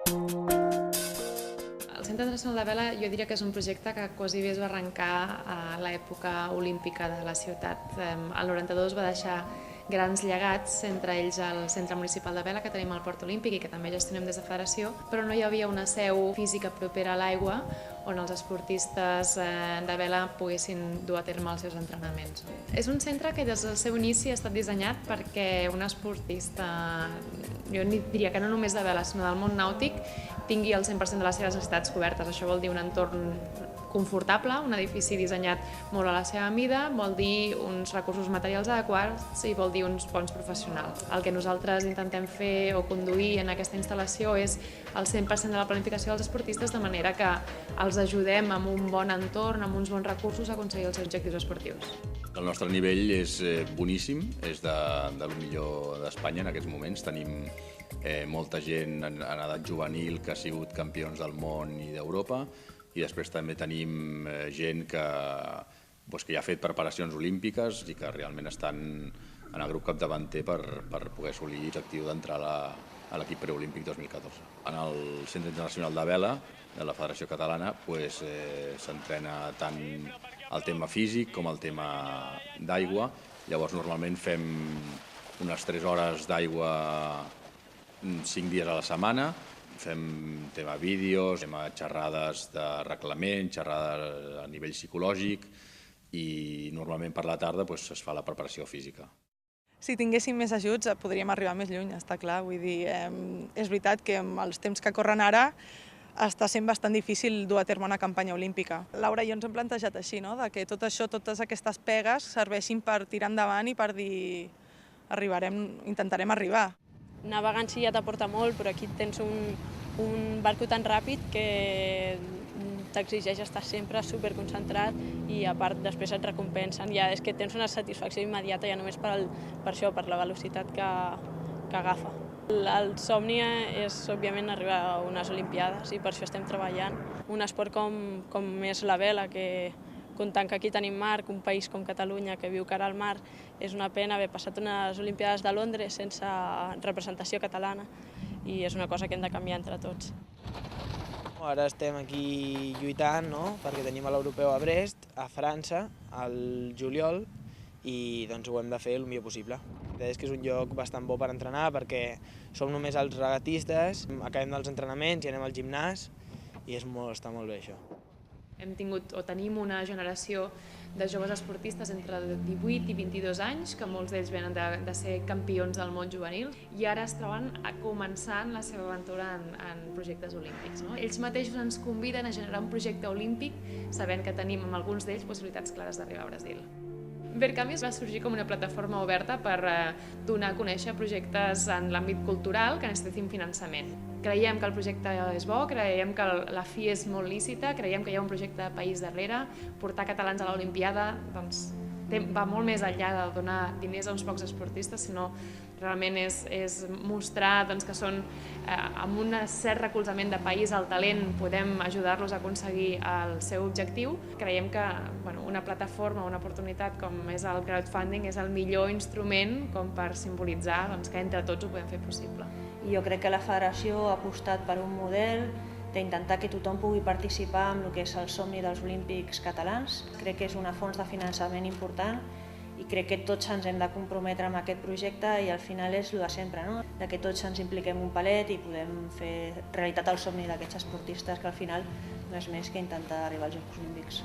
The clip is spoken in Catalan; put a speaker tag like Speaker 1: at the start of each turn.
Speaker 1: El Centre Internacional de Vela jo diria que és un projecte que quasi bé es va arrencar a l'època olímpica de la ciutat. El 92 va deixar grans llegats, entre ells el Centre Municipal de Vela que tenim al Port Olímpic i que també gestionem des de Federació, però no hi havia una seu física propera a l'aigua on els esportistes de vela poguessin dur a terme els seus entrenaments. És un centre que des del seu inici ha estat dissenyat perquè un esportista, jo diria que no només de vela, sinó del món nàutic, tingui el 100% de les seves necessitats cobertes. Això vol dir un entorn confortable, un edifici dissenyat molt a la seva mida, vol dir uns recursos materials adequats i vol dir uns bons professionals. El que nosaltres intentem fer o conduir en aquesta instal·lació és el 100% de la planificació dels esportistes, de manera que els ajudem amb un bon entorn, amb uns bons recursos a aconseguir els seus objectius esportius.
Speaker 2: El nostre nivell és boníssim, és de lo millor d'Espanya en aquests moments. Tenim molta gent en edat juvenil que ha sigut campions del món i d'Europa, i després també tenim gent que ja ha fet preparacions olímpiques i que realment estan en el grup capdavanter per poder assolir l'objectiu d'entrar a l'equip preolímpic 2014. En el Centre Internacional de Vela de la Federació Catalana s'entrena tant el tema físic com el tema d'aigua. Llavors normalment fem unes 3 hores d'aigua 5 dies a la setmana. Fem tema vídeos, tema xerrades de reglament, xerrades a nivell psicològic i normalment per la tarda es fa la preparació física.
Speaker 3: Si tinguéssim més ajuts podríem arribar més lluny, està clar. Vull dir, és veritat que amb els temps que corren ara està sent bastant difícil dur a terme una campanya olímpica. Laura i jo ens hem plantejat així, no? De que tot això, totes aquestes pegues serveixin per tirar endavant i per dir intentarem arribar.
Speaker 4: Navegant sí ja t'aporta molt, però aquí tens un barco tan ràpid que t'exigeix estar sempre superconcentrat i a part després et recompensen. Ja és que tens una satisfacció immediata ja només per això, per la velocitat que agafa. El somni és, òbviament, arribar a unes Olimpiades i per això estem treballant. Un esport com és la vela, que comptant que aquí tenim mar, un país com Catalunya que viu cara al mar, és una pena haver passat unes Olimpiades de Londres sense representació catalana i és una cosa que hem de canviar entre tots.
Speaker 5: Ara estem aquí lluitant, perquè tenim l'europeu a Brest, a França, al juliol, i doncs ho hem de fer el millor possible. La veritat és que és un lloc bastant bo per entrenar perquè som només els regatistes, acabem dels entrenaments i anem al gimnàs i està molt bé això.
Speaker 1: Hem tingut o tenim una generació de joves esportistes entre 18 i 22 anys, que molts d'ells venen de ser campions del món juvenil i ara es troben començant la seva aventura en projectes olímpics. Ells mateixos ens conviden a generar un projecte olímpic sabent que tenim amb alguns d'ells possibilitats clares d'arribar a Brasil. Verkamius va sorgir com una plataforma oberta per donar a conèixer projectes en l'àmbit cultural que necessitin finançament. Creiem que el projecte és bo, creiem que la fi és molt lícita, creiem que hi ha un projecte de país darrere. Portar catalans a l'Olimpiada va molt més enllà de donar diners a uns pocs esportistes, sinó realment és mostrar que són, amb un cert recolzament de país, el talent, podem ajudar-los a aconseguir el seu objectiu. Creiem que una plataforma, una oportunitat com és el crowdfunding és el millor instrument com per simbolitzar que entre tots ho podem fer possible.
Speaker 6: I jo crec que la Federació ha apostat per un model d'intentar que tothom pugui participar en el que és el somni dels olímpics catalans. Crec que és una font de finançament important i crec que tots ens hem de comprometre amb aquest projecte i al final és el de sempre, de que tots ens impliquem un palet i podem fer realitat el somni d'aquests esportistes que al final no és més que intentar arribar als Jocs Olímpics.